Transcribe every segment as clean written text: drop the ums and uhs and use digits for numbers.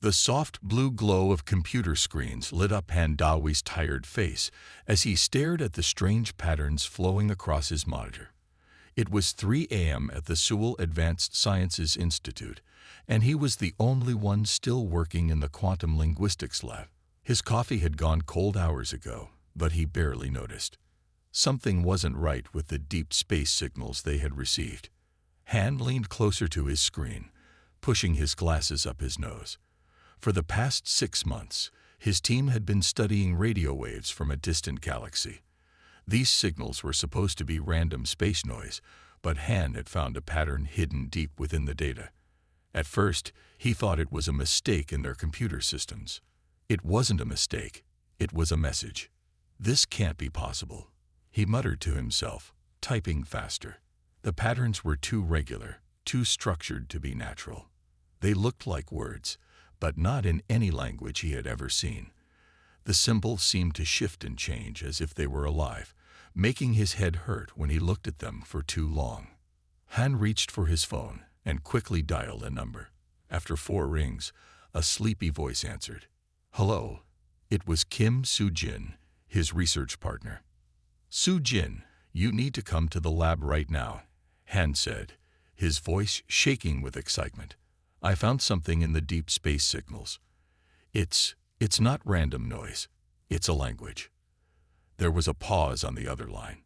The soft blue glow of computer screens lit up Handawi's tired face as he stared at the strange patterns flowing across his monitor. It was 3 a.m. at the Seoul Advanced Sciences Institute, and he was the only one still working in the quantum linguistics lab. His coffee had gone cold hours ago, but he barely noticed. Something wasn't right with the deep space signals they had received. Han leaned closer to his screen, pushing his glasses up his nose. For the past 6 months, his team had been studying radio waves from a distant galaxy. These signals were supposed to be random space noise, but Han had found a pattern hidden deep within the data. At first, he thought it was a mistake in their computer systems. It wasn't a mistake. It was a message. "This can't be possible," he muttered to himself, typing faster. The patterns were too regular, too structured to be natural. They looked like words, but not in any language he had ever seen. The symbols seemed to shift and change as if they were alive, making his head hurt when he looked at them for too long. Han reached for his phone and quickly dialed a number. After 4 rings, a sleepy voice answered. "Hello." It was Kim Soo-jin, his research partner. "Soo-jin, you need to come to the lab right now," Han said, his voice shaking with excitement. "I found something in the deep space signals. It's not random noise. It's a language." There was a pause on the other line.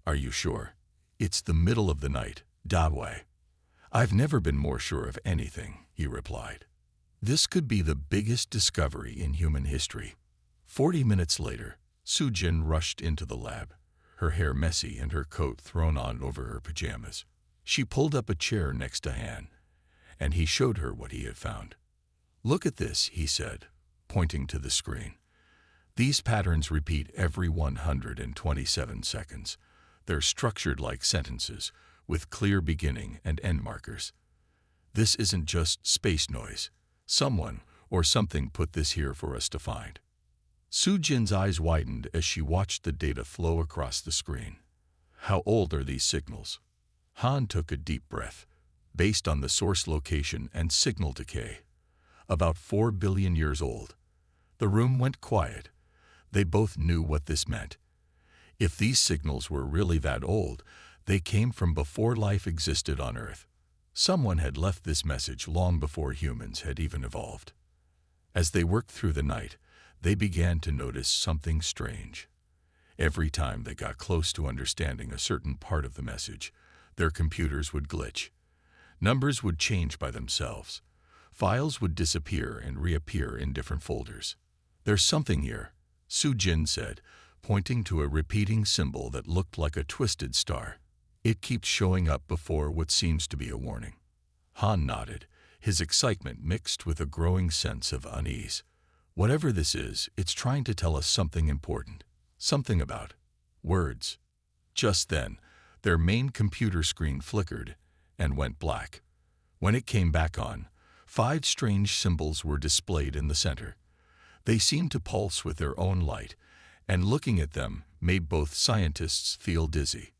"Are you sure?" "It's the middle of the night, Dawei." "I've never been more sure of anything," he replied. This could be the biggest discovery in human history. 40 minutes later, Soo-jin rushed into the lab, her hair messy and her coat thrown on over her pajamas. She pulled up a chair next to Han, and he showed her what he had found. "Look at this," he said, pointing to the screen. "These patterns repeat every 127 seconds. They're structured like sentences, with clear beginning and end markers. This isn't just space noise. Someone or something put this here for us to find." Soo-jin's eyes widened as she watched the data flow across the screen. "How old are these signals?" Han took a deep breath. "Based on the source location and signal decay, about 4 billion years old." The room went quiet. They both knew what this meant. If these signals were really that old, they came from before life existed on Earth. Someone had left this message long before humans had even evolved. As they worked through the night, they began to notice something strange. Every time they got close to understanding a certain part of the message, their computers would glitch. Numbers would change by themselves. Files would disappear and reappear in different folders. "There's something here," Soo-jin said, pointing to a repeating symbol that looked like a twisted star. "It keeps showing up before what seems to be a warning." Han nodded, his excitement mixed with a growing sense of unease. "Whatever this is, it's trying to tell us something important. Something about words." Just then, their main computer screen flickered and went black. When it came back on, 5 strange symbols were displayed in the center. They seemed to pulse with their own light, and looking at them made both scientists feel dizzy.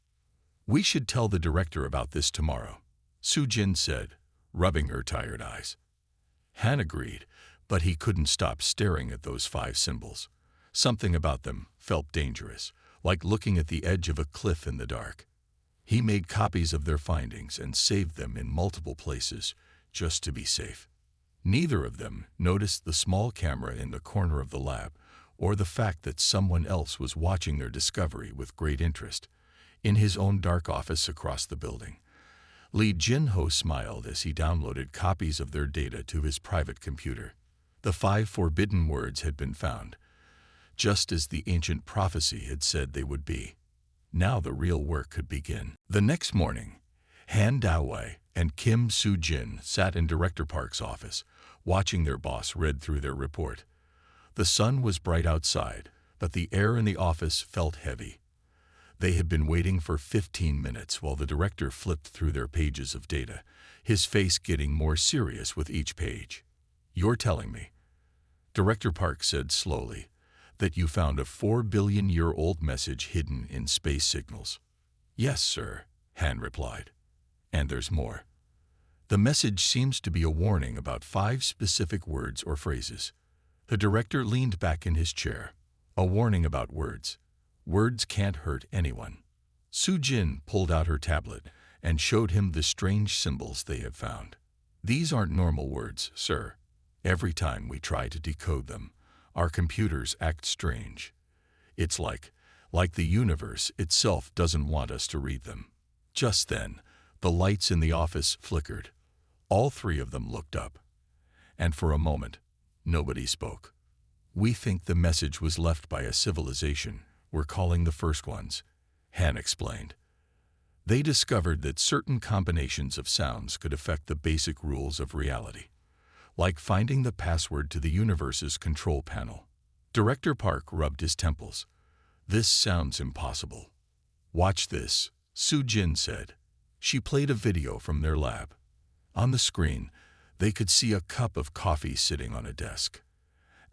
"We should tell the director about this tomorrow," Soo-jin said, rubbing her tired eyes. Han agreed, but he couldn't stop staring at those 5 symbols. Something about them felt dangerous, like looking at the edge of a cliff in the dark. He made copies of their findings and saved them in multiple places, just to be safe. Neither of them noticed the small camera in the corner of the lab, or the fact that someone else was watching their discovery with great interest. In his own dark office across the building, Lee Jin-ho smiled as he downloaded copies of their data to his private computer. The 5 forbidden words had been found, just as the ancient prophecy had said they would be. Now the real work could begin. The next morning, Han Dawei and Kim Soo-jin sat in Director Park's office, watching their boss read through their report. The sun was bright outside, but the air in the office felt heavy. They had been waiting for 15 minutes while the director flipped through their pages of data, his face getting more serious with each page. "You're telling me," Director Park said slowly, "that you found a 4-billion-year-old message hidden in space signals?" "Yes, sir," Han replied. "And there's more." The message seems to be a warning about 5 specific words or phrases. The director leaned back in his chair. A warning about words. Words can't hurt anyone. Su-jin pulled out her tablet and showed him the strange symbols they had found. These aren't normal words, sir. Every time we try to decode them, our computers act strange. It's like the universe itself doesn't want us to read them. Just then, the lights in the office flickered. All 3 of them looked up. And for a moment, nobody spoke. We think the message was left by a civilization. We're calling the first ones, Han explained. They discovered that certain combinations of sounds could affect the basic rules of reality, like finding the password to the universe's control panel. Director Park rubbed his temples. This sounds impossible. Watch this, Su-jin said. She played a video from their lab. On the screen, they could see a cup of coffee sitting on a desk.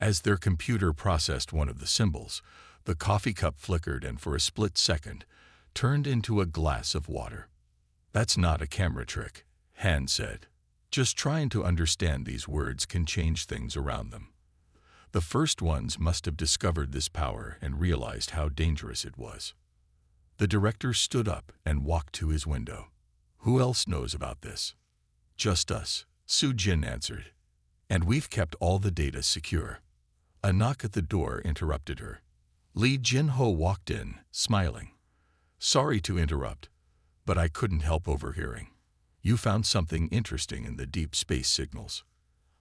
As their computer processed one of the symbols, the coffee cup flickered and for a split second, turned into a glass of water. That's not a camera trick, Han said. Just trying to understand these words can change things around them. The first ones must have discovered this power and realized how dangerous it was. The director stood up and walked to his window. Who else knows about this? Just us, Su-jin answered. And we've kept all the data secure. A knock at the door interrupted her. Lee Jin-ho walked in, smiling. Sorry to interrupt, but I couldn't help overhearing. You found something interesting in the deep space signals.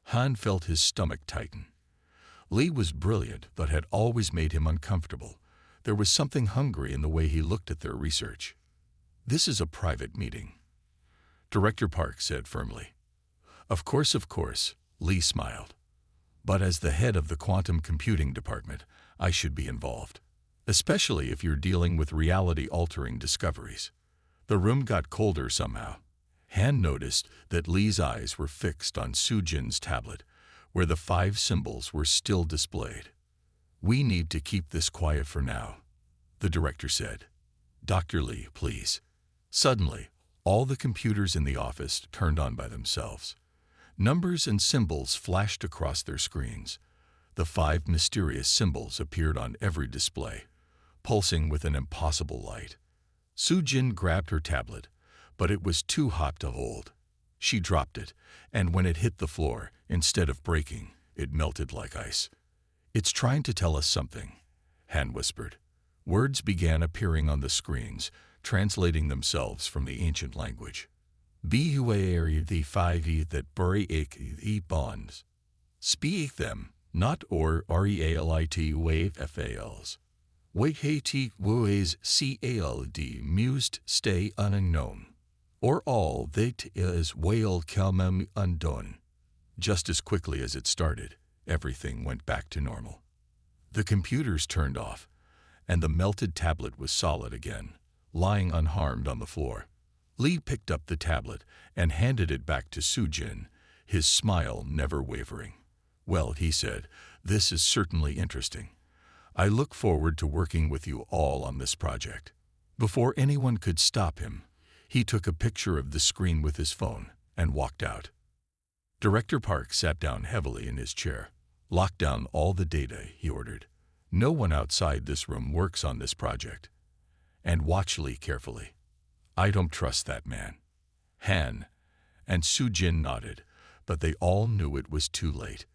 Han felt his stomach tighten. Lee was brilliant, but had always made him uncomfortable. There was something hungry in the way he looked at their research. This is a private meeting, Director Park said firmly. Of course, Lee smiled. But as the head of the quantum computing department, I should be involved, especially if you're dealing with reality-altering discoveries. The room got colder somehow. Han noticed that Lee's eyes were fixed on Su-jin's tablet, where the 5 symbols were still displayed. We need to keep this quiet for now, the director said. Dr. Lee, please. Suddenly, all the computers in the office turned on by themselves. Numbers and symbols flashed across their screens. The 5 mysterious symbols appeared on every display, pulsing with an impossible light. Su-jin grabbed her tablet, but it was too hot to hold. She dropped it, and when it hit the floor, instead of breaking, it melted like ice. It's trying to tell us something, Han whispered. Words began appearing on the screens, translating themselves from the ancient language. Buare the 5 that break the bonds. Speak them, not or realit wave fals. Wait ways cald mused stay unknown. Or all that is whale kelmem undone. Just as quickly as it started, everything went back to normal. The computers turned off, and the melted tablet was solid again, lying unharmed on the floor. Lee picked up the tablet and handed it back to Su-jin, his smile never wavering. Well, he said, this is certainly interesting. I look forward to working with you all on this project. Before anyone could stop him, he took a picture of the screen with his phone and walked out. Director Park sat down heavily in his chair. Lock down all the data, he ordered. No one outside this room works on this project. And watch Lee carefully. I don't trust that man. Han and Su-jin nodded, but they all knew it was too late.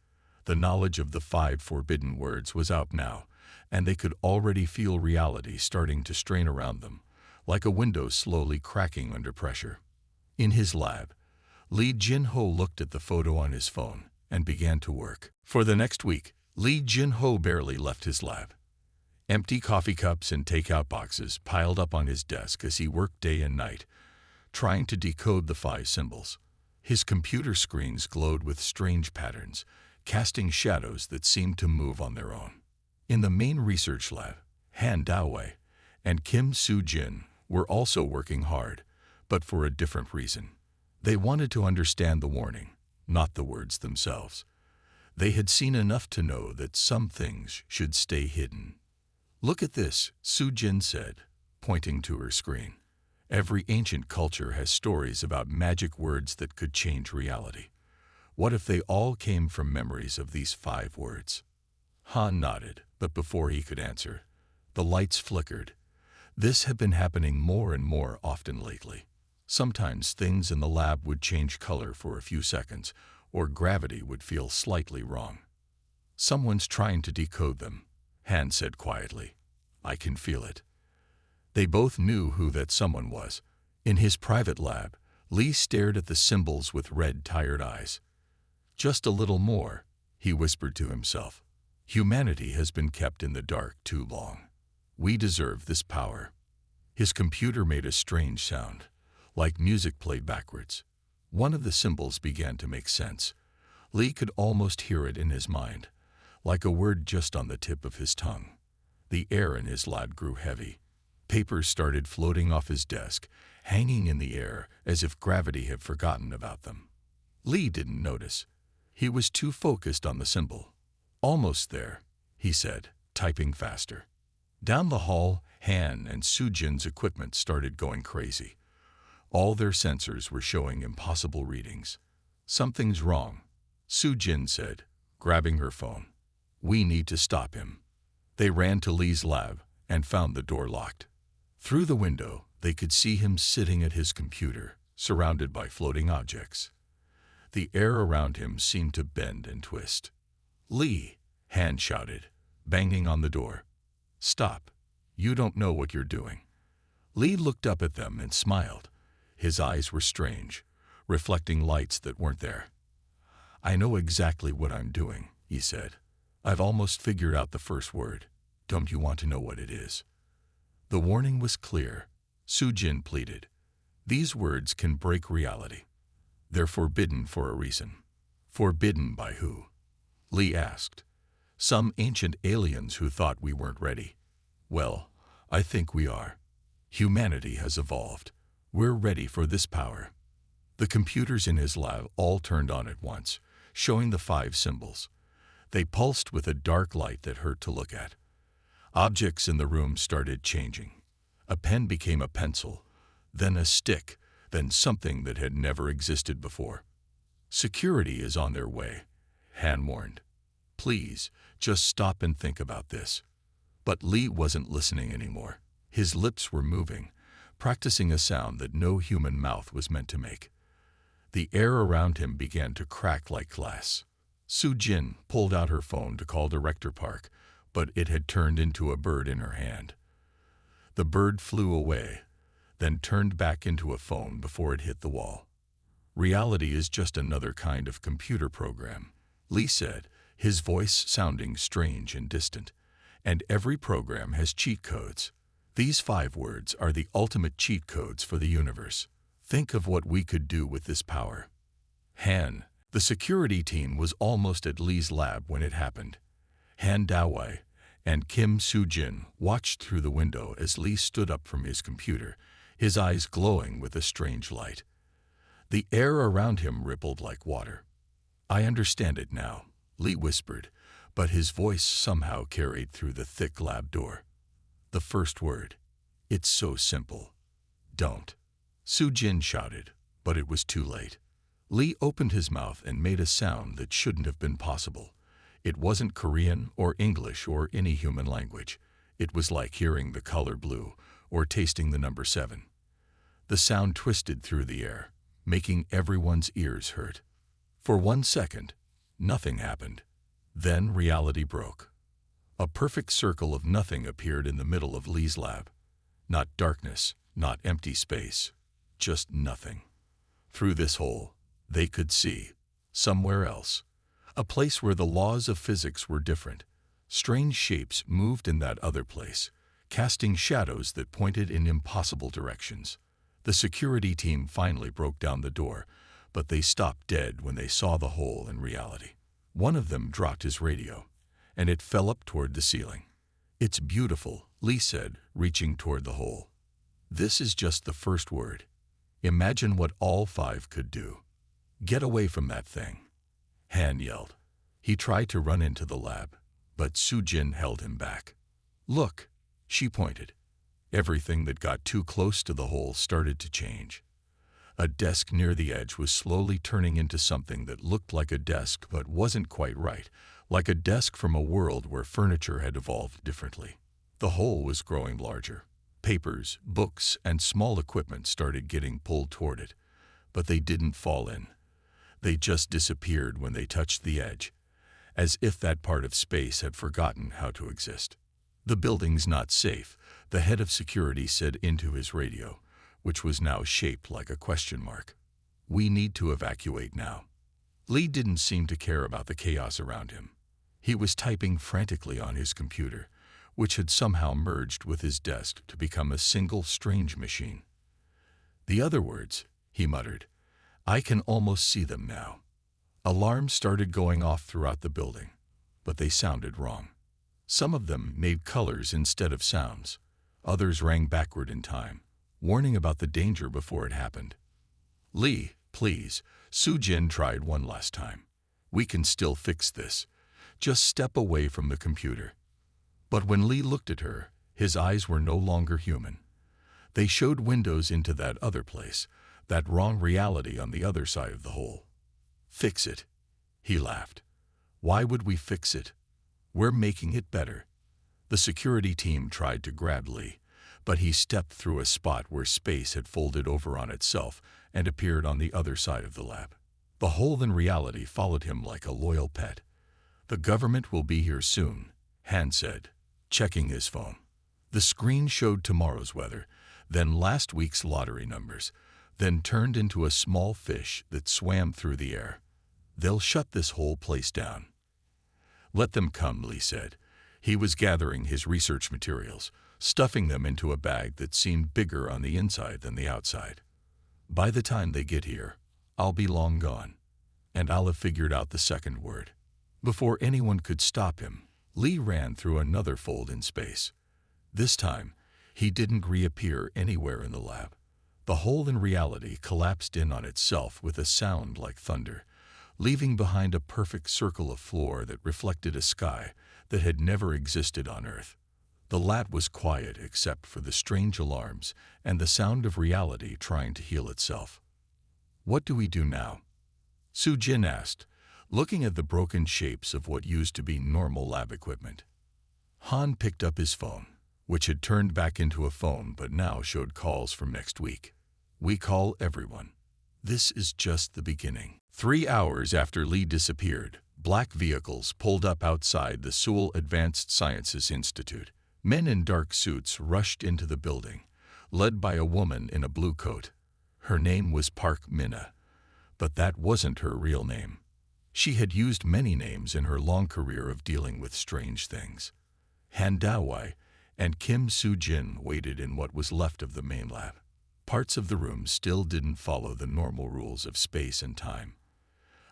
The knowledge of the 5 forbidden words was out now, and they could already feel reality starting to strain around them, like a window slowly cracking under pressure. In his lab, Lee Jin-ho looked at the photo on his phone and began to work. For the next week, Lee Jin-ho barely left his lab. Empty coffee cups and takeout boxes piled up on his desk as he worked day and night, trying to decode the 5 symbols. His computer screens glowed with strange patterns, casting shadows that seemed to move on their own. In the main research lab, Han Dawei and Kim Su-jin were also working hard, but for a different reason. They wanted to understand the warning, not the words themselves. They had seen enough to know that some things should stay hidden. Look at this, Su-jin said, pointing to her screen. Every ancient culture has stories about magic words that could change reality. What if they all came from memories of these 5 words? Han nodded, but before he could answer, the lights flickered. This had been happening more and more often lately. Sometimes things in the lab would change color for a few seconds, or gravity would feel slightly wrong. Someone's trying to decode them, Han said quietly. I can feel it. They both knew who that someone was. In his private lab, Lee stared at the symbols with red, tired eyes. Just a little more, he whispered to himself. Humanity has been kept in the dark too long. We deserve this power. His computer made a strange sound, like music played backwards. One of the symbols began to make sense. Lee could almost hear it in his mind, like a word just on the tip of his tongue. The air in his lab grew heavy. Papers started floating off his desk, hanging in the air as if gravity had forgotten about them. Lee didn't notice. He was too focused on the symbol. Almost there, he said, typing faster. Down the hall, Han and Sujin's equipment started going crazy. All their sensors were showing impossible readings. Something's wrong, Sujin said, grabbing her phone. We need to stop him. They ran to Lee's lab and found the door locked. Through the window, they could see him sitting at his computer, surrounded by floating objects. The air around him seemed to bend and twist. Lee, Han shouted, banging on the door. Stop. You don't know what you're doing. Lee looked up at them and smiled. His eyes were strange, reflecting lights that weren't there. I know exactly what I'm doing, he said. I've almost figured out the first word. Don't you want to know what it is? The warning was clear. Sujin pleaded. These words can break reality. They're forbidden for a reason. Forbidden by who? Lee asked. Some ancient aliens who thought we weren't ready. Well, I think we are. Humanity has evolved. We're ready for this power. The computers in his lab all turned on at once, showing the 5 symbols. They pulsed with a dark light that hurt to look at. Objects in the room started changing. A pen became a pencil, then a stick, then something that had never existed before. Security is on their way, Han warned. Please, just stop and think about this. But Lee wasn't listening anymore. His lips were moving, practicing a sound that no human mouth was meant to make. The air around him began to crack like glass. Sujin pulled out her phone to call Director Park, but it had turned into a bird in her hand. The bird flew away, then turned back into a phone before it hit the wall. Reality is just another kind of computer program, Lee said, his voice sounding strange and distant. And every program has cheat codes. These 5 words are the ultimate cheat codes for the universe. Think of what we could do with this power. Han, the security team, was almost at Lee's lab when it happened. Han Dawei and Kim Sujin watched through the window as Lee stood up from his computer, his eyes glowing with a strange light. The air around him rippled like water. I understand it now, Lee whispered, but his voice somehow carried through the thick lab door. The first word. It's so simple. Don't. Sujin shouted, but it was too late. Lee opened his mouth and made a sound that shouldn't have been possible. It wasn't Korean or English or any human language. It was like hearing the color blue or tasting the number 7. The sound twisted through the air, making everyone's ears hurt. For 1 second, nothing happened. Then reality broke. A perfect circle of nothing appeared in the middle of Lee's lab. Not darkness, not empty space, just nothing. Through this hole, they could see, somewhere else, a place where the laws of physics were different. Strange shapes moved in that other place, casting shadows that pointed in impossible directions. The security team finally broke down the door, but they stopped dead when they saw the hole in reality. One of them dropped his radio, and it fell up toward the ceiling. It's beautiful, Lee said, reaching toward the hole. This is just the first word. Imagine what all 5 could do. Get away from that thing, Han yelled. He tried to run into the lab, but Sujin held him back. Look, she pointed. Everything that got too close to the hole started to change. A desk near the edge was slowly turning into something that looked like a desk but wasn't quite right, like a desk from a world where furniture had evolved differently. The hole was growing larger. Papers, books, and small equipment started getting pulled toward it, but they didn't fall in. They just disappeared when they touched the edge, as if that part of space had forgotten how to exist. "The building's not safe," the head of security said into his radio, which was now shaped like a question mark. "We need to evacuate now." Lee didn't seem to care about the chaos around him. He was typing frantically on his computer, which had somehow merged with his desk to become a single strange machine. "The other words," he muttered. "I can almost see them now." Alarms started going off throughout the building, but they sounded wrong. Some of them made colors instead of sounds. Others rang backward in time, warning about the danger before it happened. "Lee, please," Soo-jin tried one last time. "We can still fix this. Just step away from the computer." But when Lee looked at her, his eyes were no longer human. They showed windows into that other place, that wrong reality on the other side of the hole. "Fix it," he laughed. "Why would we fix it? We're making it better." The security team tried to grab Lee, but he stepped through a spot where space had folded over on itself and appeared on the other side of the lab. The hole in reality followed him like a loyal pet. "The government will be here soon," Han said, checking his phone. The screen showed tomorrow's weather, then last week's lottery numbers, then turned into a small fish that swam through the air. "They'll shut this whole place down." "Let them come," Lee said. He was gathering his research materials, stuffing them into a bag that seemed bigger on the inside than the outside. "By the time they get here, I'll be long gone, and I'll have figured out the second word." Before anyone could stop him, Lee ran through another fold in space. This time, he didn't reappear anywhere in the lab. The hole in reality collapsed in on itself with a sound like thunder, leaving behind a perfect circle of floor that reflected a sky that had never existed on Earth. The lab was quiet except for the strange alarms and the sound of reality trying to heal itself. "What do we do now?" Soo-jin asked, looking at the broken shapes of what used to be normal lab equipment. Han picked up his phone, which had turned back into a phone but now showed calls from next week. "We call everyone. This is just the beginning." 3 hours after Lee disappeared, black vehicles pulled up outside the Seoul Advanced Sciences Institute. Men in dark suits rushed into the building, led by a woman in a blue coat. Her name was Park Minna, but that wasn't her real name. She had used many names in her long career of dealing with strange things. Han Da-wei and Kim Soo-jin waited in what was left of the main lab. Parts of the room still didn't follow the normal rules of space and time.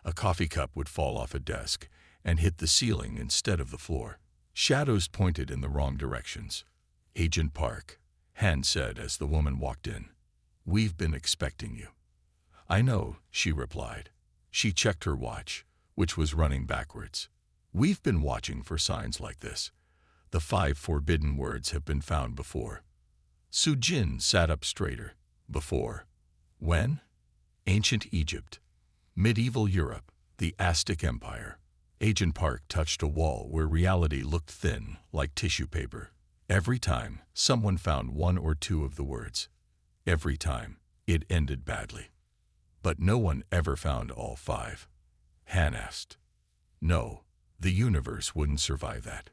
A coffee cup would fall off a desk and hit the ceiling instead of the floor. Shadows pointed in the wrong directions. "Agent Park," Han said as the woman walked in. "We've been expecting you." "I know," she replied. She checked her watch, which was running backwards. "We've been watching for signs like this. The 5 forbidden words have been found before." Soo-jin sat up straighter. "Before? When?" "Ancient Egypt. Medieval Europe. The Aztec Empire." Agent Park touched a wall where reality looked thin, like tissue paper. Every time, someone found 1 or 2 of the words. Every time, it ended badly. "But no one ever found all 5. Han asked. "No, the universe wouldn't survive that."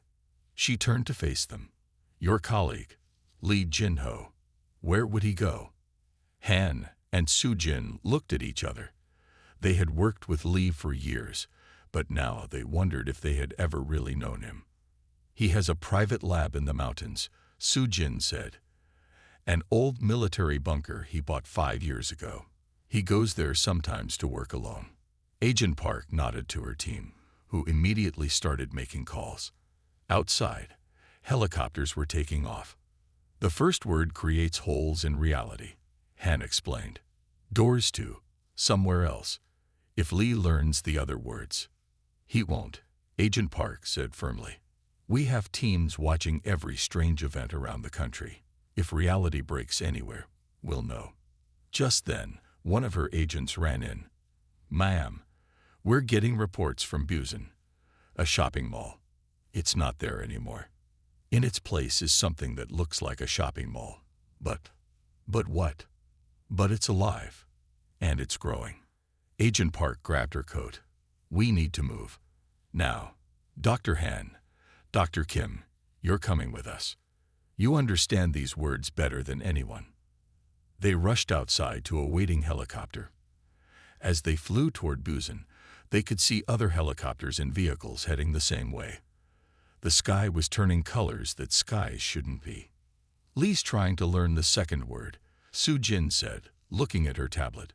She turned to face them. "Your colleague, Lee Jin-ho, where would he go?" Han and Soo-jin looked at each other. They had worked with Lee for years, but now they wondered if they had ever really known him. "He has a private lab in the mountains," Soo-jin said. "An old military bunker he bought 5 years ago. He goes there sometimes to work alone." Agent Park nodded to her team, who immediately started making calls. Outside, helicopters were taking off. "The first word creates holes in reality," Han explained. "Doors to somewhere else, if Lee learns the other words." "He won't," Agent Park said firmly. "We have teams watching every strange event around the country. If reality breaks anywhere, we'll know. Just then, one of her agents ran in. "Ma'am, we're getting reports from Busan, a shopping mall. It's not there anymore. In its place is something that looks like a shopping mall. But what? But it's alive. And it's growing." Agent Park grabbed her coat. "We need to move. Now. Dr. Han, Dr. Kim, you're coming with us. You understand these words better than anyone." They rushed outside to a waiting helicopter. As they flew toward Busan, they could see other helicopters and vehicles heading the same way. The sky was turning colors that skies shouldn't be. "Lee's trying to learn the second word," Su Jin said, looking at her tablet.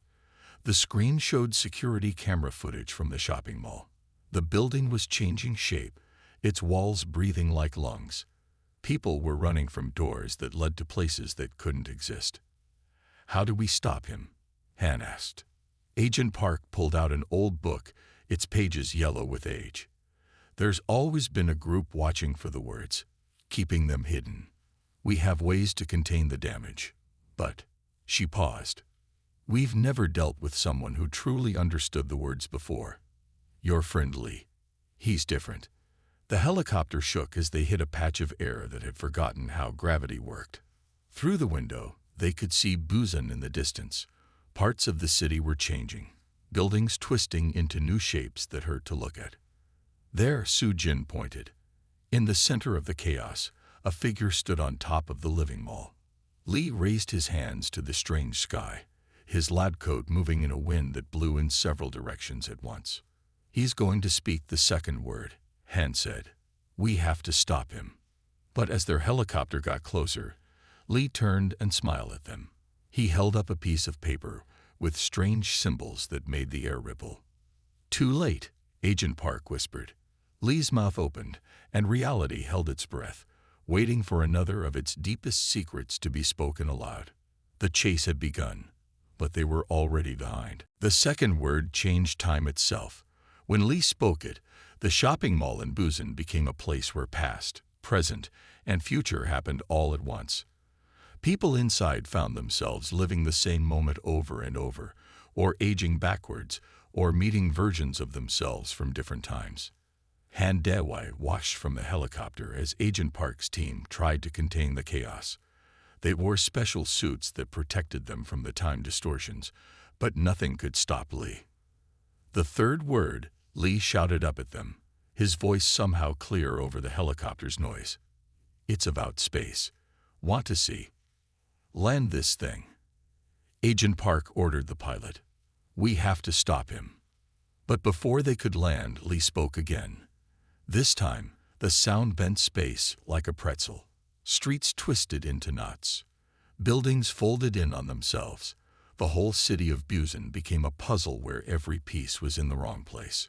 The screen showed security camera footage from the shopping mall. The building was changing shape, its walls breathing like lungs. People were running from doors that led to places that couldn't exist. "How do we stop him?" Han asked. Agent Park pulled out an old book, its pages yellow with age. "There's always been a group watching for the words, keeping them hidden. We have ways to contain the damage. But," she paused, "we've never dealt with someone who truly understood the words before. Your friend Lee. He's different." The helicopter shook as they hit a patch of air that had forgotten how gravity worked. Through the window, they could see Busan in the distance. Parts of the city were changing, buildings twisting into new shapes that hurt to look at. There, Su Jin pointed. In the center of the chaos, a figure stood on top of the living mall. Lee raised his hands to the strange sky, his lab coat moving in a wind that blew in several directions at once. "He's going to speak the second word," Han said. "We have to stop him." But as their helicopter got closer, Lee turned and smiled at them. He held up a piece of paper with strange symbols that made the air ripple. "Too late," Agent Park whispered. Lee's mouth opened, and reality held its breath, waiting for another of its deepest secrets to be spoken aloud. The chase had begun, but they were already behind. The second word changed time itself. When Lee spoke it, the shopping mall in Busan became a place where past, present, and future happened all at once. People inside found themselves living the same moment over and over, or aging backwards, or meeting versions of themselves from different times. Han Dewei watched from the helicopter as Agent Park's team tried to contain the chaos. They wore special suits that protected them from the time distortions, but nothing could stop Lee. The third word, Lee shouted up at them, his voice somehow clear over the helicopter's noise. "It's about space. Want to see? Land this thing." Agent Park ordered the pilot. "We have to stop him." But before they could land, Lee spoke again. This time, the sound bent space like a pretzel. Streets twisted into knots. Buildings folded in on themselves. The whole city of Busan became a puzzle where every piece was in the wrong place.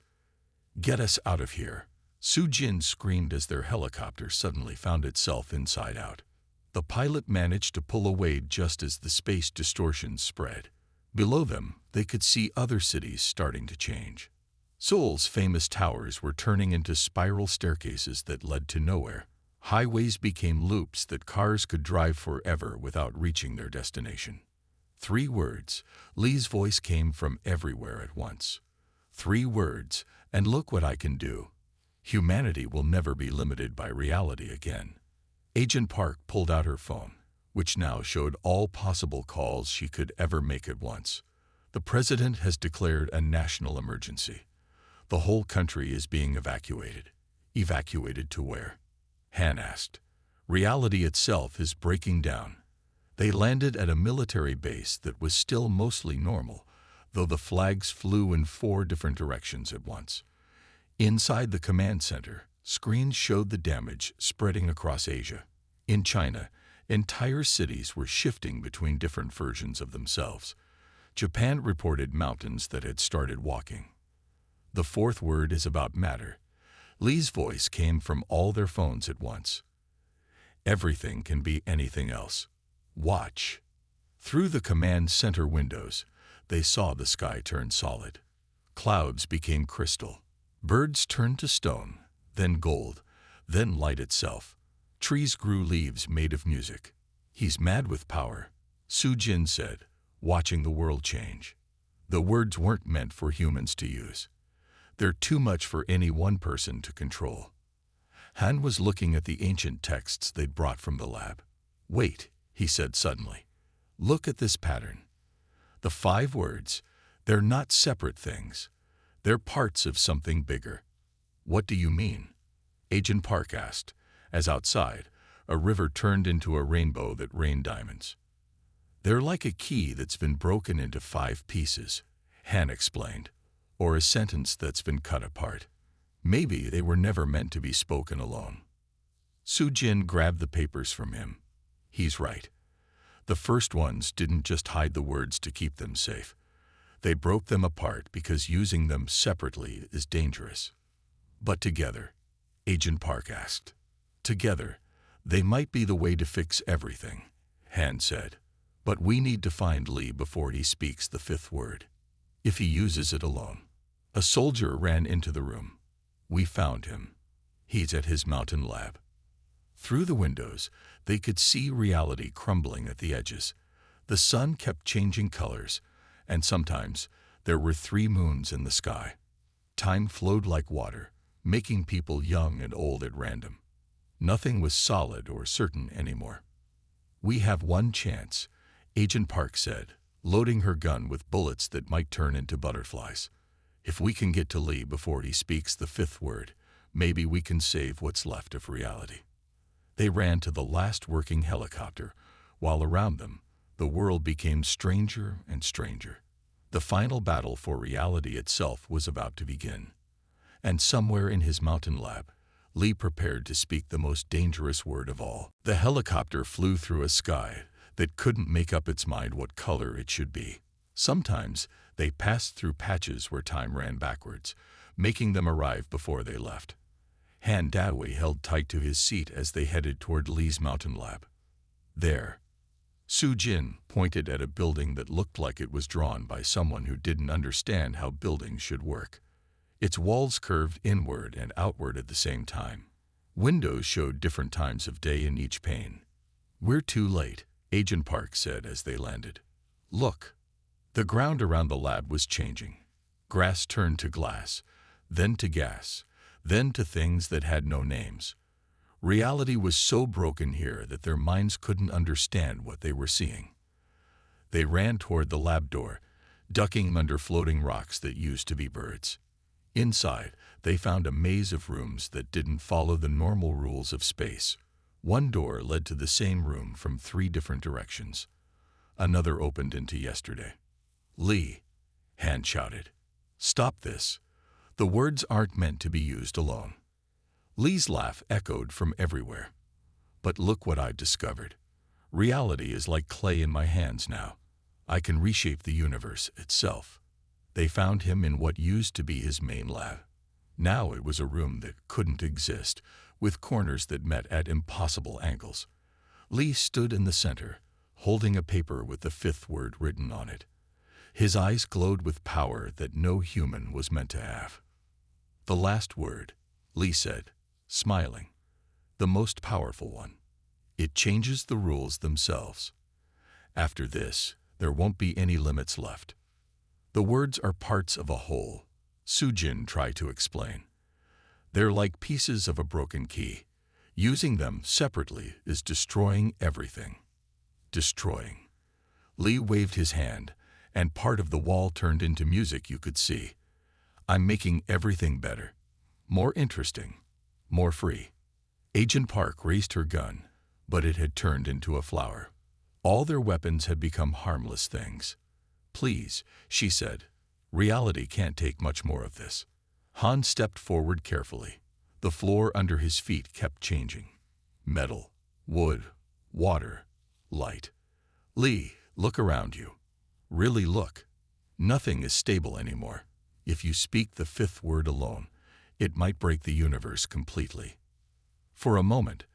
"Get us out of here," Su Jin screamed as their helicopter suddenly found itself inside out. The pilot managed to pull away just as the space distortions spread. Below them, they could see other cities starting to change. Seoul's famous towers were turning into spiral staircases that led to nowhere. Highways became loops that cars could drive forever without reaching their destination. 3 words. Lee's voice came from everywhere at once. 3 words, and look what I can do. Humanity will never be limited by reality again. Agent Park pulled out her phone, which now showed all possible calls she could ever make at once. "The president has declared a national emergency. The whole country is being evacuated." "Evacuated to where?" Han asked. "Reality itself is breaking down." They landed at a military base that was still mostly normal, though the flags flew in 4 different directions at once. Inside the command center, screens showed the damage spreading across Asia. In China, entire cities were shifting between different versions of themselves. Japan reported mountains that had started walking. The 4th word is about matter. Lee's voice came from all their phones at once. "Everything can be anything else. Watch." Through the command center windows, they saw the sky turn solid. Clouds became crystal. Birds turned to stone, then gold, then light itself. Trees grew leaves made of music. He's mad with power, Su-Jin said, watching the world change. The words weren't meant for humans to use. They're too much for any one person to control. Han was looking at the ancient texts they'd brought from the lab. Wait, he said suddenly. Look at this pattern. The 5 words, they're not separate things. They're parts of something bigger. What do you mean? Agent Park asked, as outside, a river turned into a rainbow that rained diamonds. They're like a key that's been broken into 5 pieces, Han explained, or a sentence that's been cut apart. Maybe they were never meant to be spoken alone. Su-Jin grabbed the papers from him. He's right. The first ones didn't just hide the words to keep them safe. They broke them apart because using them separately is dangerous. But together, Agent Park asked. Together, they might be the way to fix everything, Han said. But we need to find Lee before he speaks the 5th word. If he uses it alone. A soldier ran into the room. We found him. He's at his mountain lab. Through the windows, they could see reality crumbling at the edges. The sun kept changing colors, and sometimes there were 3 moons in the sky. Time flowed like water, making people young and old at random. Nothing was solid or certain anymore. We have one chance, Agent Park said, loading her gun with bullets that might turn into butterflies. If we can get to Lee before he speaks the 5th word, maybe we can save what's left of reality. They ran to the last working helicopter, while around them, the world became stranger and stranger. The final battle for reality itself was about to begin. And somewhere in his mountain lab, Lee prepared to speak the most dangerous word of all. The helicopter flew through a sky that couldn't make up its mind what color it should be. Sometimes they passed through patches where time ran backwards, making them arrive before they left. Han Dawi held tight to his seat as they headed toward Lee's mountain lab. There, Su-Jin pointed at a building that looked like it was drawn by someone who didn't understand how buildings should work. Its walls curved inward and outward at the same time. Windows showed different times of day in each pane. We're too late, Agent Park said as they landed. Look. The ground around the lab was changing. Grass turned to glass, then to gas, then to things that had no names. Reality was so broken here that their minds couldn't understand what they were seeing. They ran toward the lab door, ducking under floating rocks that used to be birds. Inside, they found a maze of rooms that didn't follow the normal rules of space. One door led to the same room from 3 different directions. Another opened into yesterday. Lee, Han shouted. Stop this. The words aren't meant to be used alone. Lee's laugh echoed from everywhere. But look what I've discovered. Reality is like clay in my hands now. I can reshape the universe itself. They found him in what used to be his main lab. Now it was a room that couldn't exist, with corners that met at impossible angles. Lee stood in the center, holding a paper with the 5th word written on it. His eyes glowed with power that no human was meant to have. The last word, Lee said, smiling. The most powerful one. It changes the rules themselves. After this, there won't be any limits left. The words are parts of a whole, Su-Jin tried to explain. They're like pieces of a broken key. Using them separately is destroying everything. Destroying. Lee waved his hand, and part of the wall turned into music you could see. I'm making everything better. More interesting. More free. Agent Park raised her gun, but it had turned into a flower. All their weapons had become harmless things. Please, she said. Reality can't take much more of this. Han stepped forward carefully. The floor under his feet kept changing. Metal, wood, water, light. Lee, look around you. Really look. Nothing is stable anymore. If you speak the 5th word alone, it might break the universe completely. For a moment,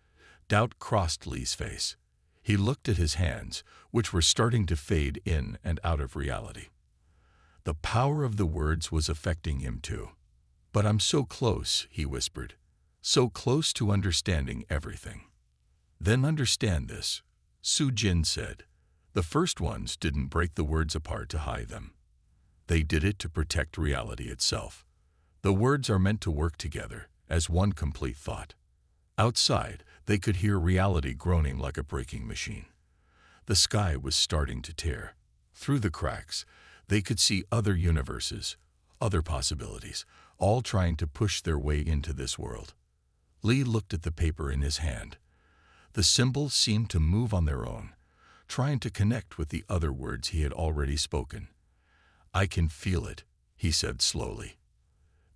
doubt crossed Lee's face. He looked at his hands, which were starting to fade in and out of reality. The power of the words was affecting him too. But I'm so close, he whispered. So close to understanding everything. Then understand this. Su-Jin said. The first ones didn't break the words apart to hide them. They did it to protect reality itself. The words are meant to work together as one complete thought. Outside, they could hear reality groaning like a breaking machine. The sky was starting to tear. Through the cracks, they could see other universes, other possibilities, all trying to push their way into this world. Lee looked at the paper in his hand. The symbols seemed to move on their own, trying to connect with the other words he had already spoken. I can feel it, he said slowly.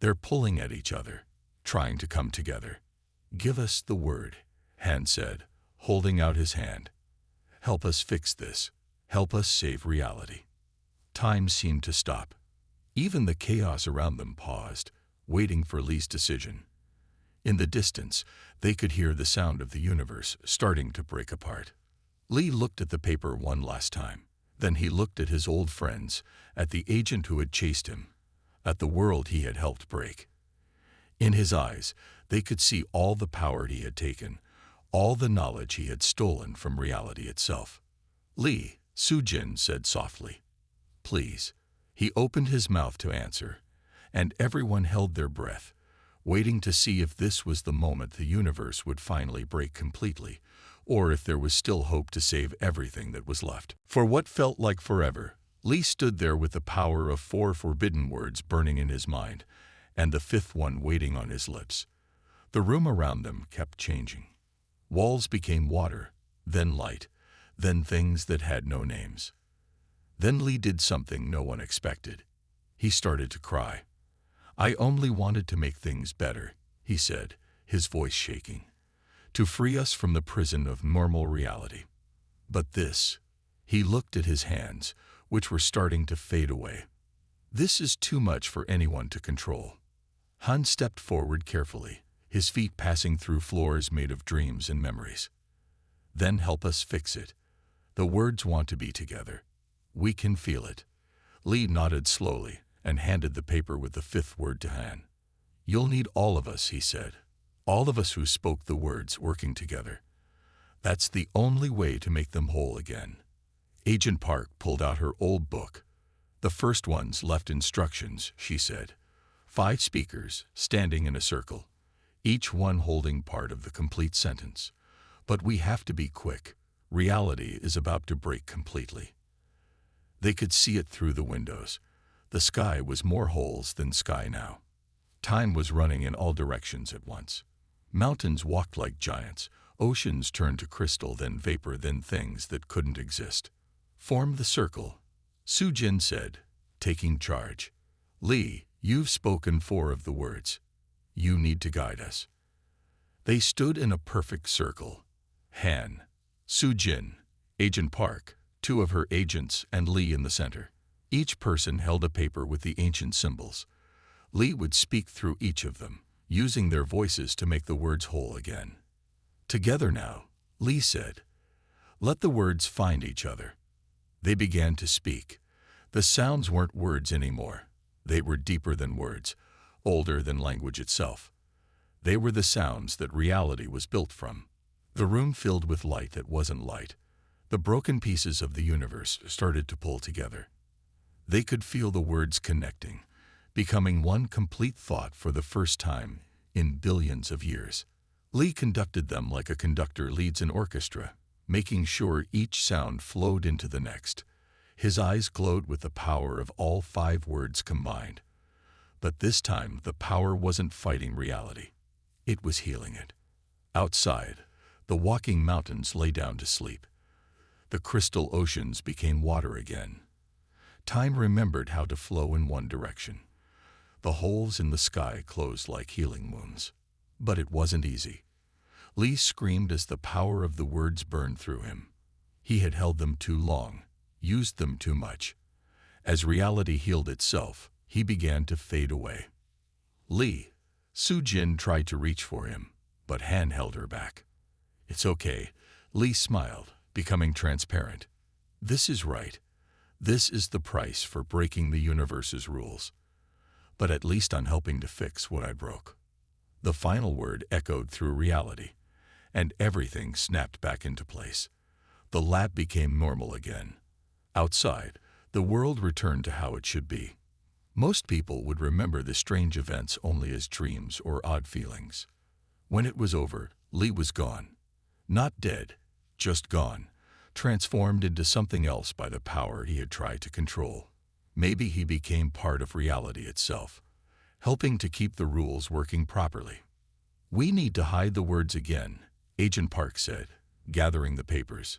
They're pulling at each other, trying to come together. Give us the word, Han said, holding out his hand. Help us fix this. Help us save reality. Time seemed to stop. Even the chaos around them paused, waiting for Lee's decision. In the distance, they could hear the sound of the universe starting to break apart. Lee looked at the paper one last time. Then he looked at his old friends, at the agent who had chased him, at the world he had helped break. In his eyes, they could see all the power he had taken, all the knowledge he had stolen from reality itself. Lee, Su-Jin said softly. Please. He opened his mouth to answer, and everyone held their breath, waiting to see if this was the moment the universe would finally break completely, or if there was still hope to save everything that was left. For what felt like forever, Lee stood there with the power of 4 forbidden words burning in his mind, and the 5th one waiting on his lips. The room around them kept changing. Walls became water, then light, then things that had no names. Then Lee did something no one expected. He started to cry. I only wanted to make things better, he said, his voice shaking, to free us from the prison of normal reality. But this, he looked at his hands, which were starting to fade away. This is too much for anyone to control. Han stepped forward carefully, his feet passing through floors made of dreams and memories. Then help us fix it. The words want to be together. We can feel it. Lee nodded slowly and handed the paper with the 5th word to Han. You'll need all of us, he said. All of us who spoke the words working together. That's the only way to make them whole again. Agent Park pulled out her old book. The first ones left instructions, she said. 5 speakers standing in a circle, each one holding part of the complete sentence. But we have to be quick. Reality is about to break completely. They could see it through the windows. The sky was more holes than sky now. Time was running in all directions at once. Mountains walked like giants. Oceans turned to crystal, then vapor, then things that couldn't exist. Form the circle, Su-Jin said, taking charge. Lee, you've spoken 4 of the words. You need to guide us. They stood in a perfect circle. Han, Su-Jin, Agent Park, 2 of her agents, and Lee in the center. Each person held a paper with the ancient symbols. Lee would speak through each of them, using their voices to make the words whole again. Together now, Lee said. Let the words find each other. They began to speak. The sounds weren't words anymore. They were deeper than words, older than language itself. They were the sounds that reality was built from. The room filled with light that wasn't light. The broken pieces of the universe started to pull together. They could feel the words connecting, becoming one complete thought for the first time in billions of years. Lee conducted them like a conductor leads an orchestra, making sure each sound flowed into the next. His eyes glowed with the power of all 5 words combined. But this time, the power wasn't fighting reality. It was healing it. Outside, the walking mountains lay down to sleep. The crystal oceans became water again. Time remembered how to flow in one direction. The holes in the sky closed like healing wounds. But it wasn't easy. Lee screamed as the power of the words burned through him. He had held them too long, used them too much. As reality healed itself, he began to fade away. Lee, Su-Jin tried to reach for him, but Han held her back. It's okay, Lee smiled, becoming transparent. This is right. This is the price for breaking the universe's rules. But at least I'm helping to fix what I broke. The final word echoed through reality, and everything snapped back into place. The lab became normal again. Outside, the world returned to how it should be. Most people would remember the strange events only as dreams or odd feelings. When it was over, Lee was gone. Not dead, just gone, transformed into something else by the power he had tried to control. Maybe he became part of reality itself, helping to keep the rules working properly. "We need to hide the words again," Agent Park said, gathering the papers.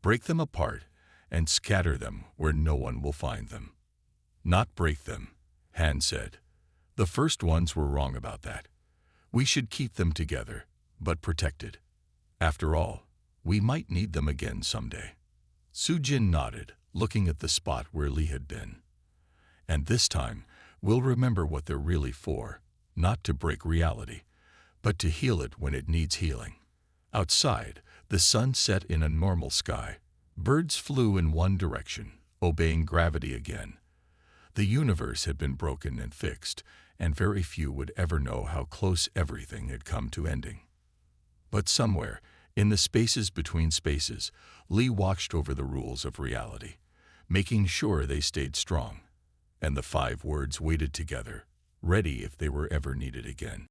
"Break them apart and scatter them where no one will find them." "Not break them," Han said. "The first ones were wrong about that. We should keep them together, but protected. After all, we might need them again someday." Sujin nodded, looking at the spot where Lee had been. "And this time, we'll remember what they're really for, not to break reality, but to heal it when it needs healing." Outside, the sun set in a normal sky. Birds flew in one direction, obeying gravity again. The universe had been broken and fixed, and very few would ever know how close everything had come to ending. But somewhere, in the spaces between spaces, Lee watched over the rules of reality, making sure they stayed strong. And the 5 words waited together, ready if they were ever needed again.